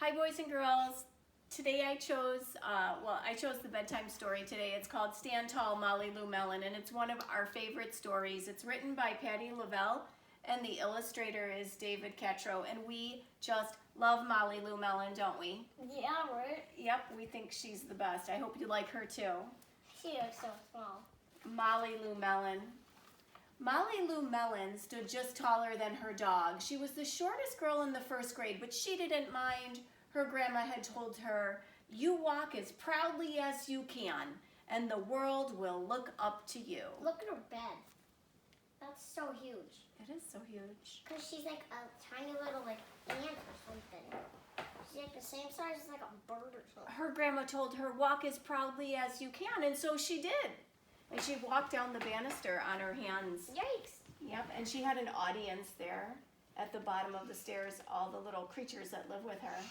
Hi boys and girls. Today I chose the bedtime story today. It's called Stand Tall, Molly Lou Melon, and it's one of our favorite stories. It's written by Lovell, and the illustrator is David Ketro, and we just love Molly Lou Melon, don't we? Yeah, right? Yep, we think she's the best. I hope you like her too. She looks so small. Molly Lou Melon. Molly Lou Melon stood just taller than her dog. She was the shortest girl in the first grade, but she didn't mind. Her grandma had told her, "You walk as proudly as you can, and the world will look up to you." Look at her bed. That's so huge. It is so huge. Because she's like a tiny little ant or something. She's like the same size as like a bird or something. Her grandma told her, "Walk as proudly as you can," and so she did. And she walked down the banister on her hands. Yikes. Yep, and she had an audience there at the bottom of the stairs, all the little creatures that live with her.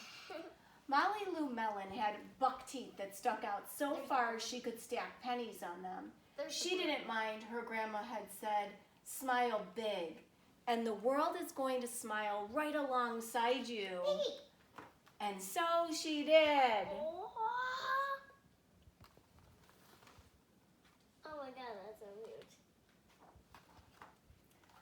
Molly Lou Melon had buck teeth that stuck out so far she could stack pennies on them. She didn't mind. Her grandma had said, "Smile big, and the world is going to smile right alongside you." And so she did. Oh my god, that's so weird.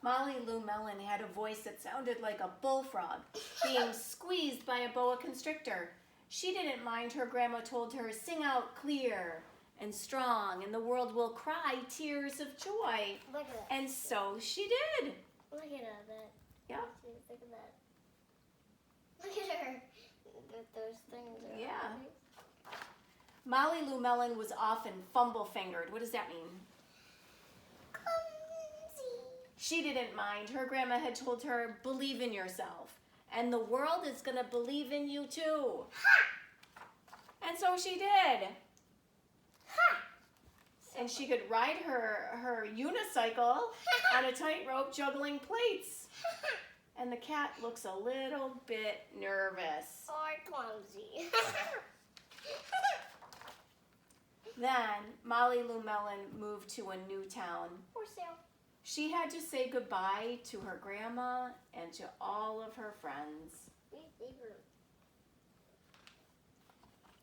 Molly Lou Melon had a voice that sounded like a bullfrog being squeezed by a boa constrictor. She didn't mind. Her grandma told her, "Sing out clear and strong, and the world will cry tears of joy." Look at that. And so she did. Look at that. Yeah. Look at that. Look at her. Those things are Yeah. Molly Lou Melon was often fumble-fingered. What does that mean? Clumsy. She didn't mind. Her grandma had told her, "Believe in yourself, and the world is going to believe in you too." Ha! And so she did. Ha! And she could ride her unicycle on a tightrope juggling plates. And the cat looks a little bit nervous. Or clumsy. Then Molly Lou Melon moved to a new town. For sale. She had to say goodbye to her grandma and to all of her friends.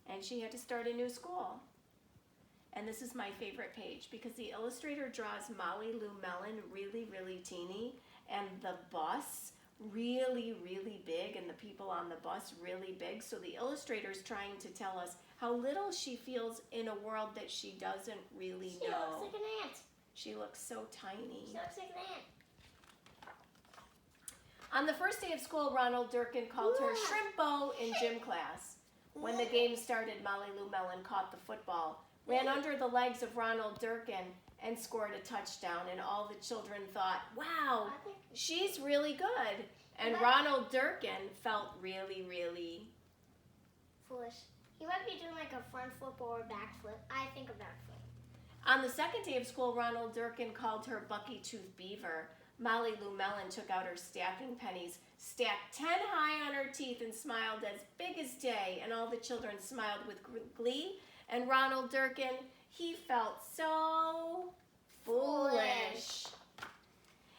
And she had to start a new school. And this is my favorite page because the illustrator draws Molly Lou Melon really, really teeny, and the bus really, really big, and the people on the bus really big. So the illustrator's trying to tell us how little she feels in a world that she doesn't really know. She looks like an ant. She looks so tiny. She looks like an ant. On the first day of school, Ronald Durkin called her Shrimpo in gym class. When the game started, Molly Lou Melon caught the football, ran under the legs of Ronald Durkin, and scored a touchdown. And all the children thought, "Wow, she's really good." And Ronald Durkin felt really, really foolish. He might be doing like a front flip or a back flip. I think a back flip. On the second day of school, Ronald Durkin called her Bucky Tooth Beaver. Molly Lou Melon took out her stacking pennies, stacked 10 high on her teeth, and smiled as big as day. And all the children smiled with glee. And Ronald Durkin, he felt so foolish.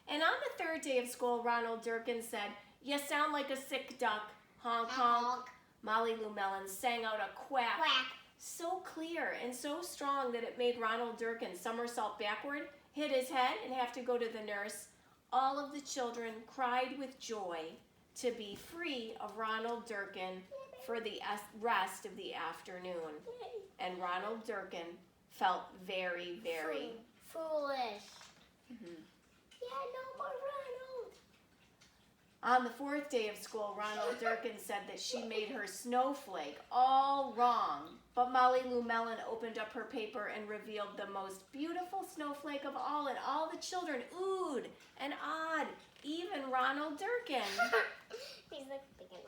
And on the third day of school, Ronald Durkin said, "You sound like a sick duck, honk, honk." Molly Lou Melon sang out a quack, Quack. so clear and so strong that it made Ronald Durkin somersault backward, hit his head, and have to go to the nurse. All of the children cried with joy to be free of Ronald Durkin for the rest of the afternoon. And Ronald Durkin felt very, very foolish. Yeah, no more Ronald. On the fourth day of school, Ronald Durkin said that she made her snowflake all wrong. But Molly Lou Melon opened up her paper and revealed the most beautiful snowflake of all, and all the children oohed and awed, even Ronald Durkin. He's like thinking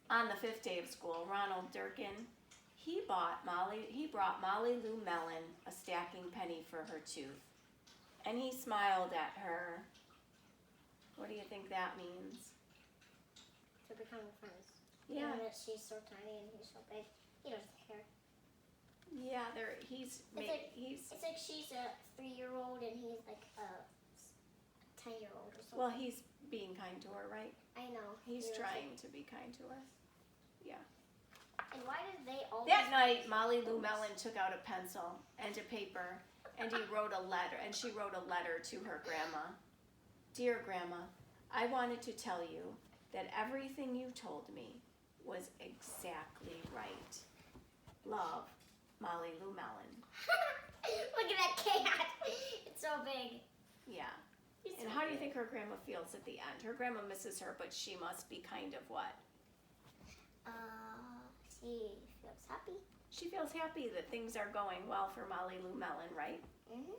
On the fifth day of school, Ronald Durkin, he brought Molly Lou Melon a stacking penny for her tooth. And he smiled at her. What do you think that means? to become friends. Yeah. Even that she's so tiny and he's so big, he doesn't care. Yeah, he's It's like she's a 3-year-old and he's like a 10-year-old or something. well, he's being kind to her, right? I know. He's trying to be kind to her. Yeah. And why did they always... That night, Molly Lou Melon took out a pencil and a paper, and she wrote a letter to her grandma. Dear Grandma, I wanted to tell you that everything you told me was exactly right. Love, Molly Lou Melon. Look at that cat. It's so big. Yeah. He's And so how do you big. think her grandma feels at the end? Her grandma misses her, but she must be kind of what? She feels happy. She feels happy that things are going well for Molly Lou Melon, right? Mm-hmm.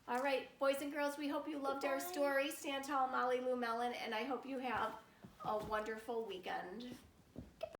All right, boys and girls, we hope you loved our Bye. story, Stand Tall, Molly Lou Melon, and I hope you have a wonderful weekend.